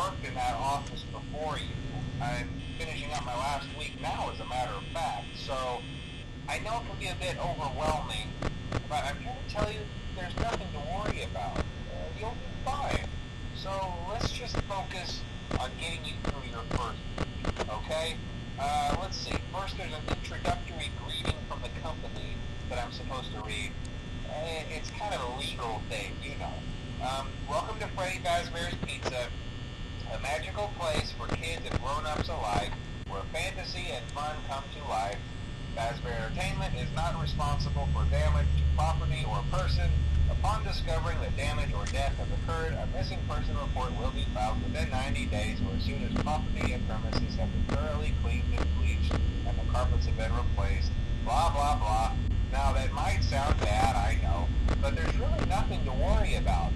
worked in that office before you. I'm finishing up my last week now, as a matter of fact, so I know it can be a bit overwhelming, but I'm trying to tell you there's nothing to worry about. You'll be fine. So let's just focus on getting you through your first week, okay? Let's see. First, there's an introductory greeting from the company that I'm supposed to read. It's kind of a legal thing, you know. Welcome to Freddy Fazbear's Pizza, a magical place for kids and grown-ups alike, where fantasy and fun come to life. Fazbear Entertainment is not responsible for damage to property or person. Upon discovering that damage or death has occurred, a missing person report will be filed within 90 days or as soon as property and premises have been thoroughly cleaned and bleached and the carpets have been replaced. Blah, blah, blah. Now, that might sound bad, I know, but there's really nothing to worry about.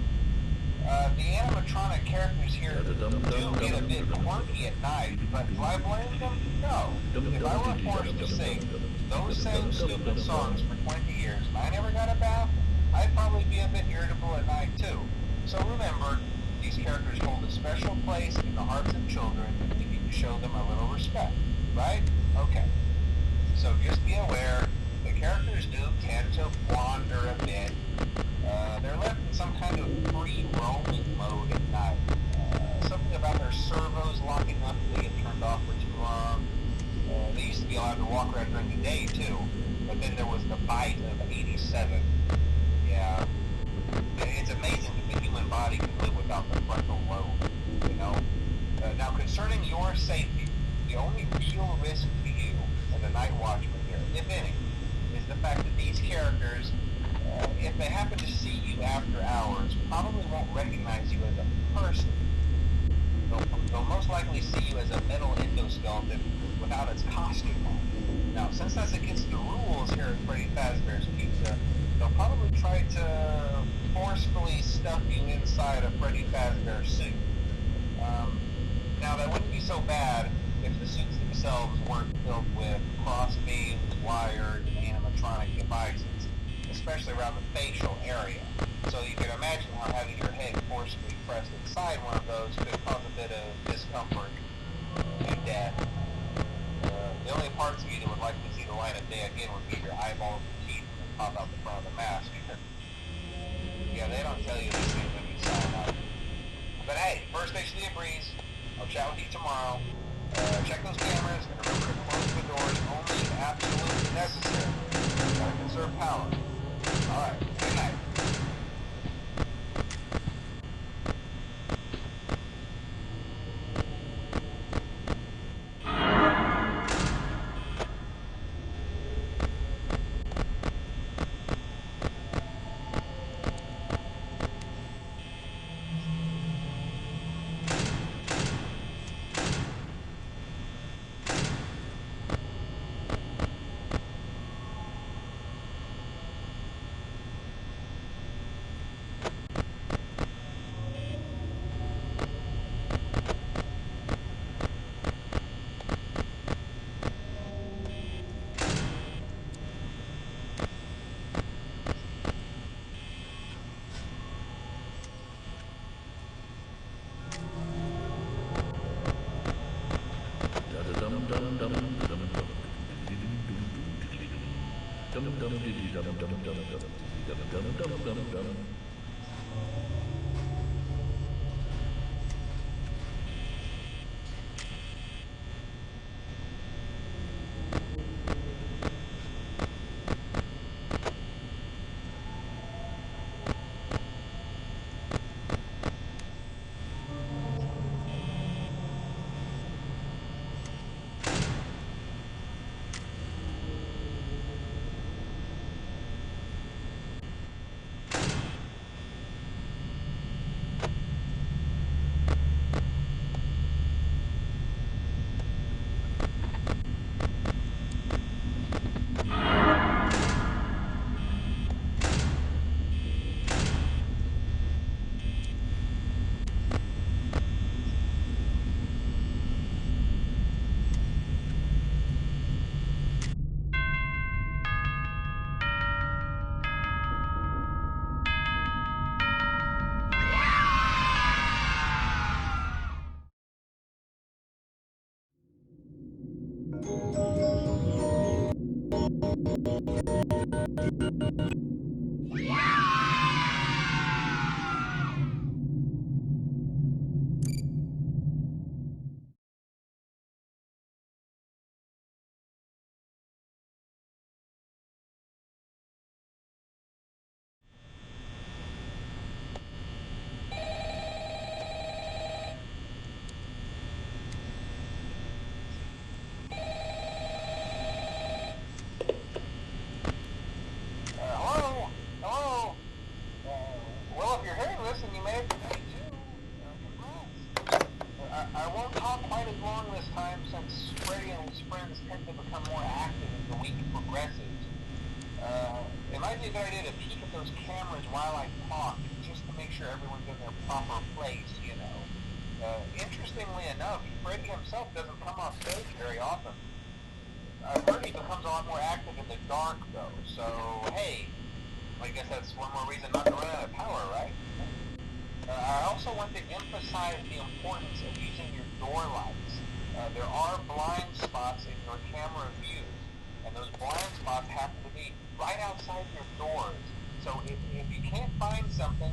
The animatronic characters here do get a bit quirky at night, but do I blame them? No. If I were forced to sing those same stupid songs for 20 years and I never got a bath, I'd probably be a bit irritable at night too. So remember, these characters hold a special place in the hearts of children and we need to show them a little respect, right? Okay. So just be aware, the characters do tend to wander a bit. They're left in some kind of free roaming mode at night. Something about their servos locking up if they get turned off for too long. They used to be allowed to walk around during the day too, but then there was the bite of 87. Yeah. It's amazing that the human body can live without the frontal lobe, you know? Now, concerning your safety, the only real risk to you as a night watchman here, if any, is the fact that these characters, if they happen to see you after hours, probably won't recognize you as a person. They'll most likely see you as a metal endoskeleton without its costume on. Now, since that's against the rules here at Freddy Fazbear's Pizza, they'll probably try to forcefully stuff you inside a Freddy Fazbear suit. Now, that wouldn't be so bad if the suits themselves weren't filled with crossbeams, wires, and animatronic devices, especially around the facial area. So you can imagine how having your head forcefully pressed inside one of those could cause a bit of discomfort and death. The only parts of you that would likely see the light of day again would be your eyeballs and teeth that pop out the front of the mask. Yeah, they don't tell you these things when you sign up. But hey, first station of the breeze. I'll chat with you tomorrow. Check those cameras and remember to close the doors only if absolutely necessary. Gotta conserve power. Alright, good night. Hello? Hello? Well, if you're hearing this and you made it today too, congrats. I won't talk quite as long this time since Freddy and his friends tend to become more active as the week progresses. It might be a good idea to peek at those cameras while I talk, just to make sure everyone's in their proper place, you know. Interestingly enough, Freddy himself doesn't come off stage very often. I've heard he becomes a lot more active in the dark, though, so hey, I guess that's one more reason not to run out of power, right? I also want to emphasize the importance of using your door lights. There are blind spots in your camera views, and those blind spots happen to be right outside your doors. So if you can't find something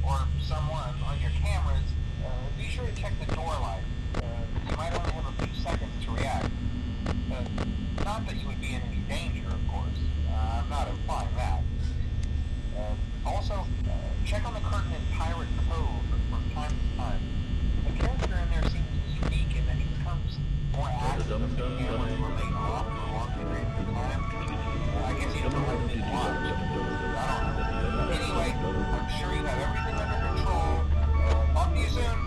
or someone on your cameras, be sure to check the door light. You might only have a few seconds to react. Not that you would be in any danger, of course. I'm not implying that. Also, check on the curtain in Pirate Cove from time to time. The character in there seems unique in that he becomes more active if the cameras remain off for long periods of time. I guess he doesn't like being watched. I don't know. Anyway, I'm sure you have everything under control. Talk to you soon.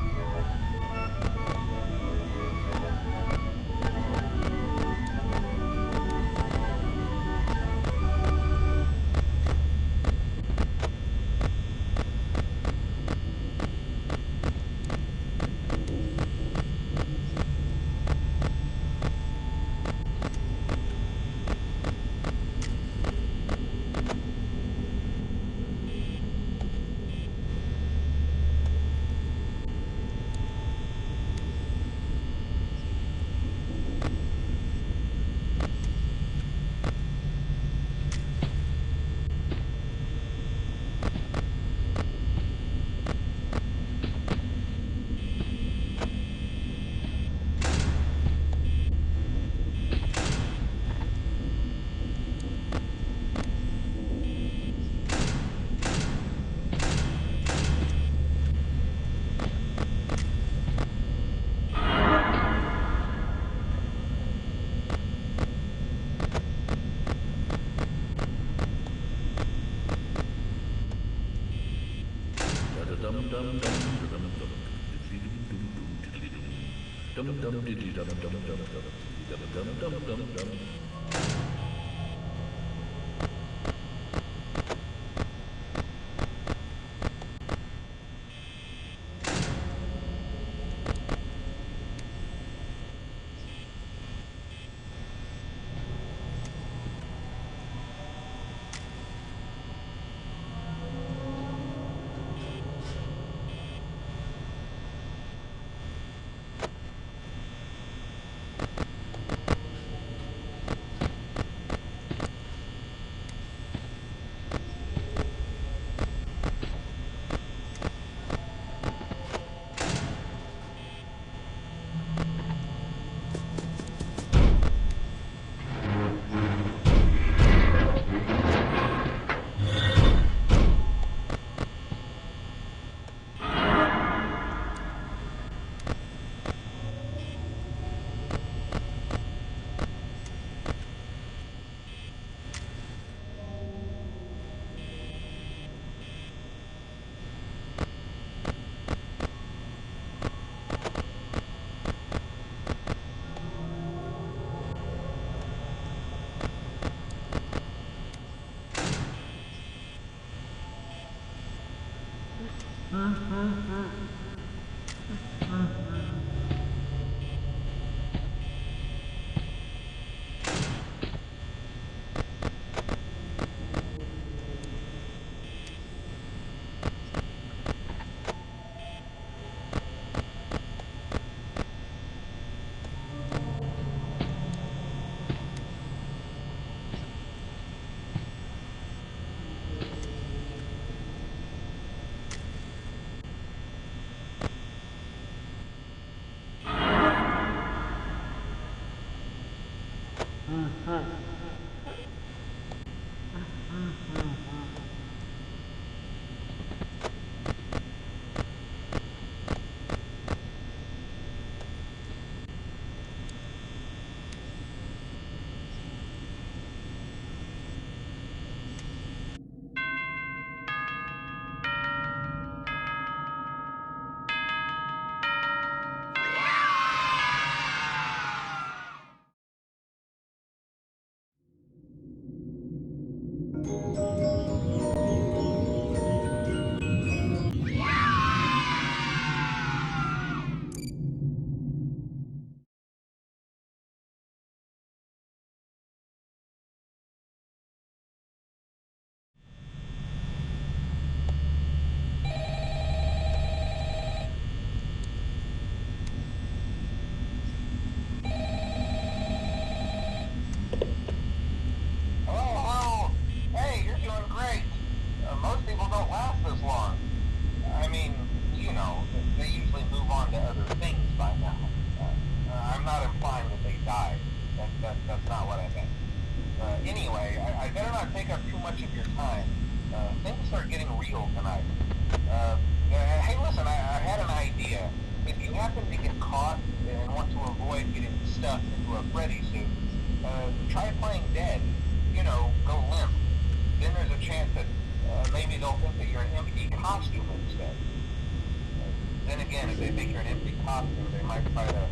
costume, they might try to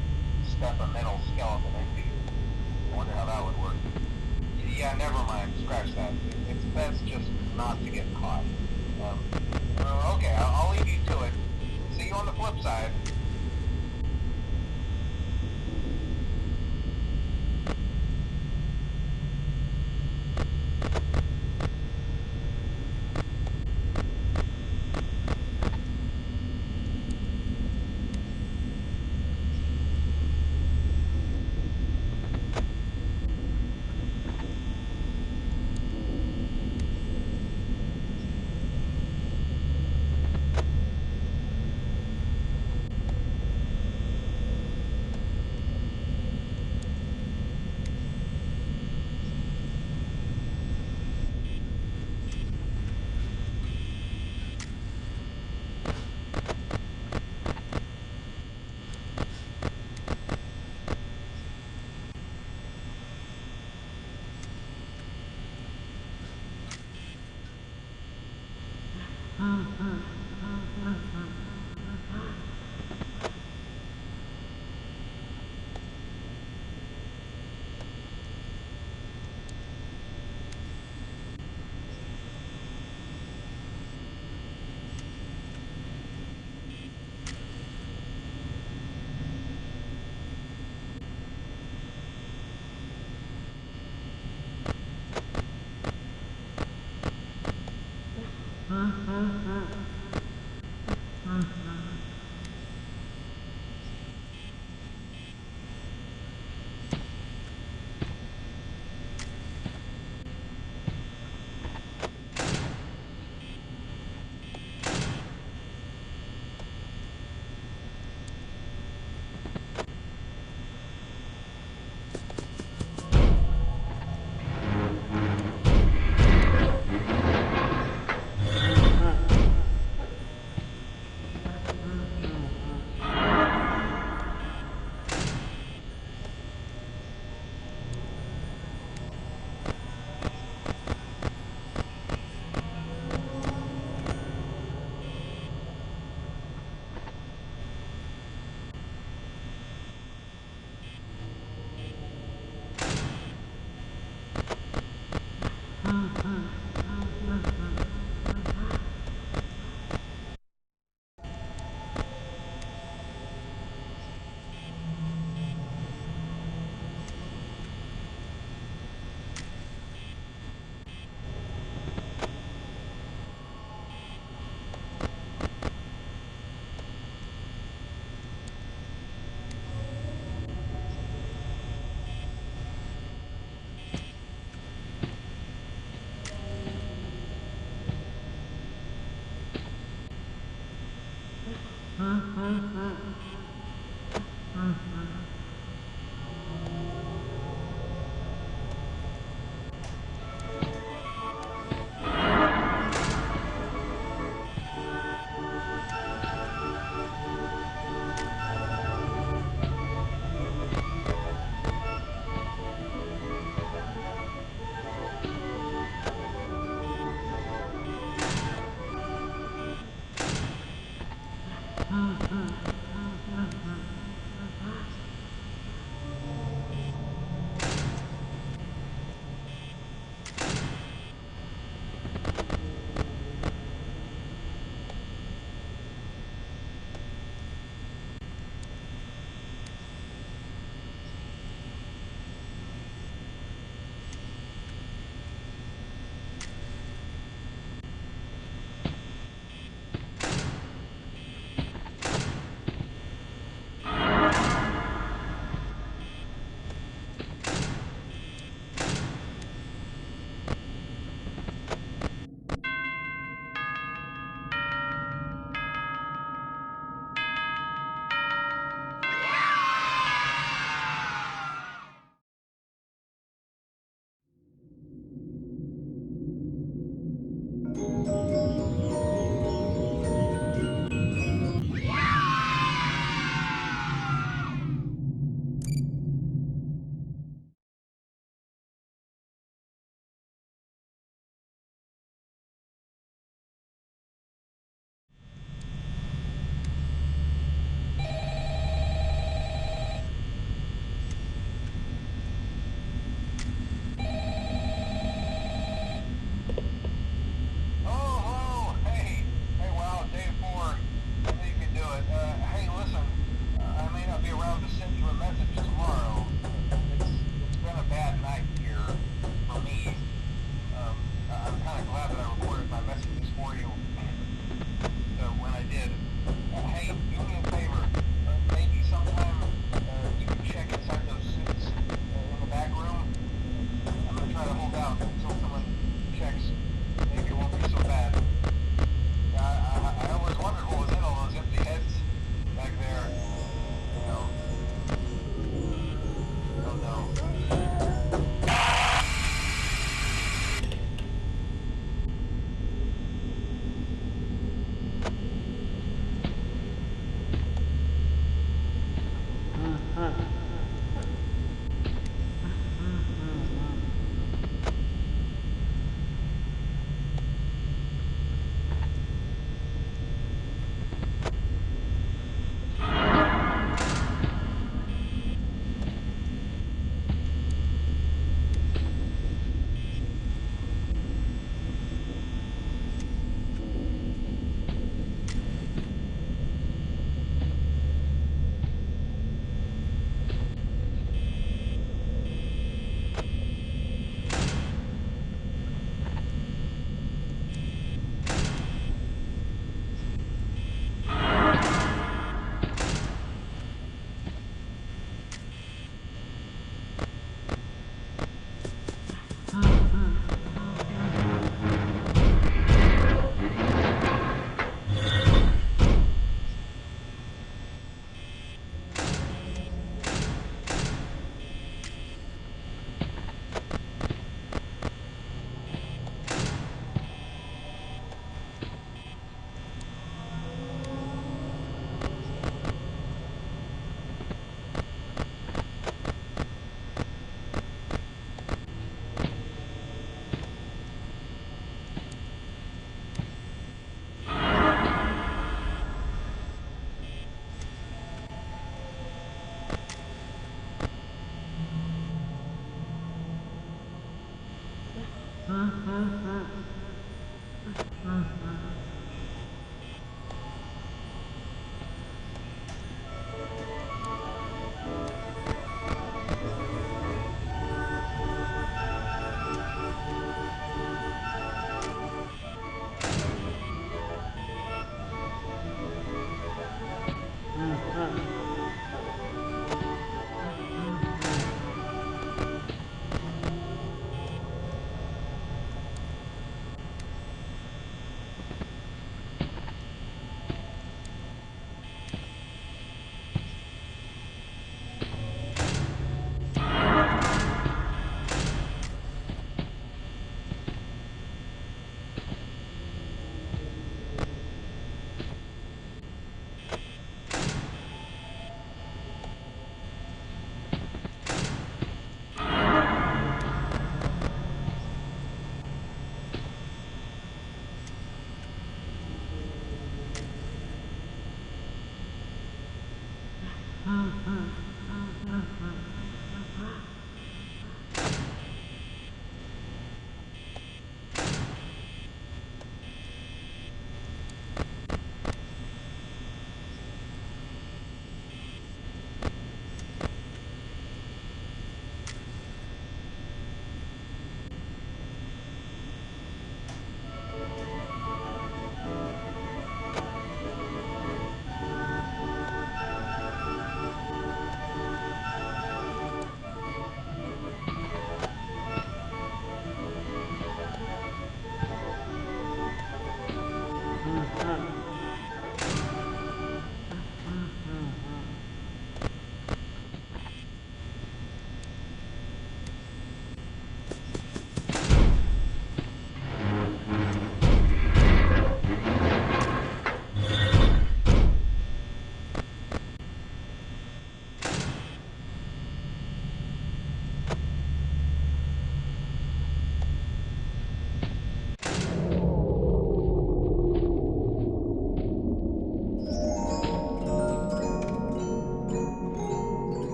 step a metal skeleton into you. I wonder how that would work. Yeah, never mind. Scratch that. It's best just not to get caught. Okay, I'll leave you to it. See you on the flip side.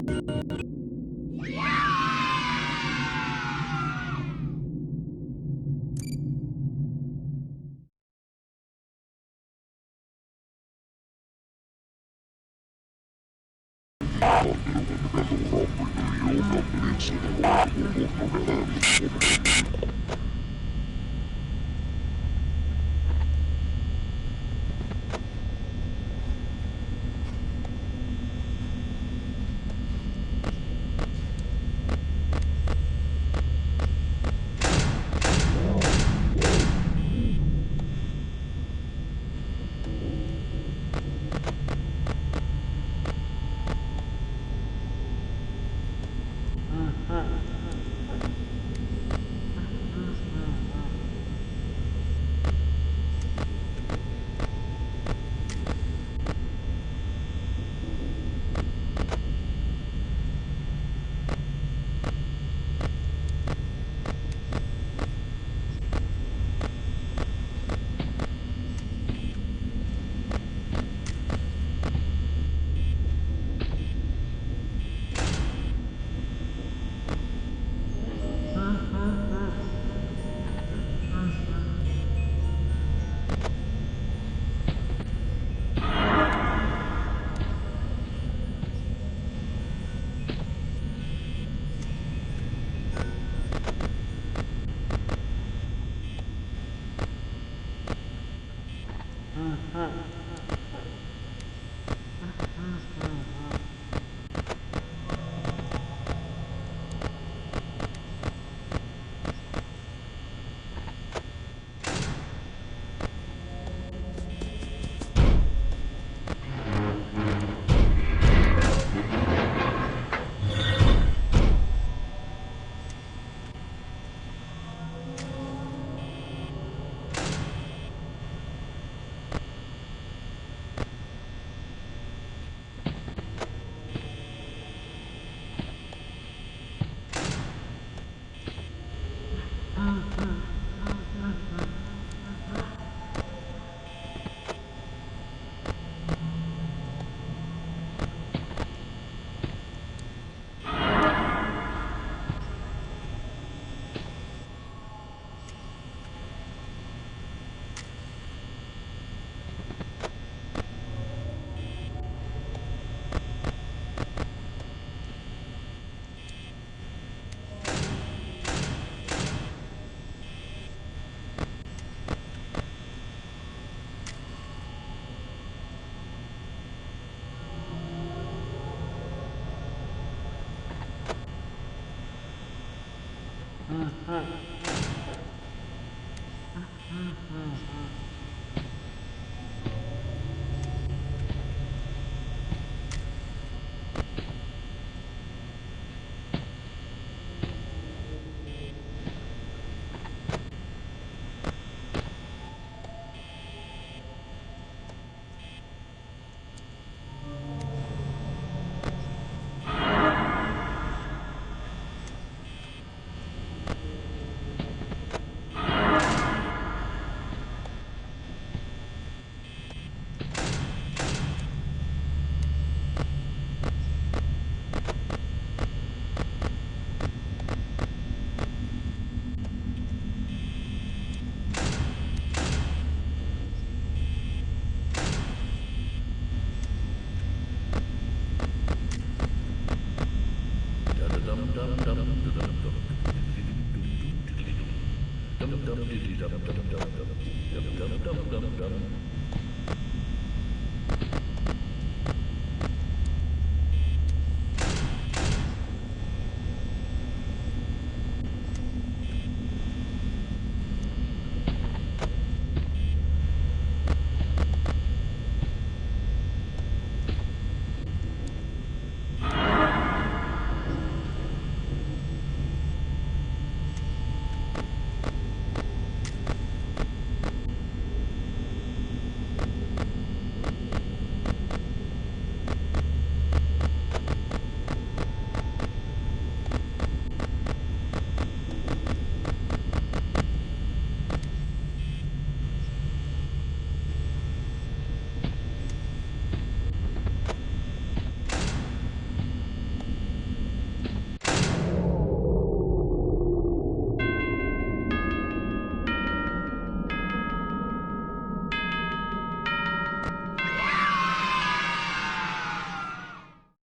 dum dum dum dum dum dum dum dum dum dum dum dum dum.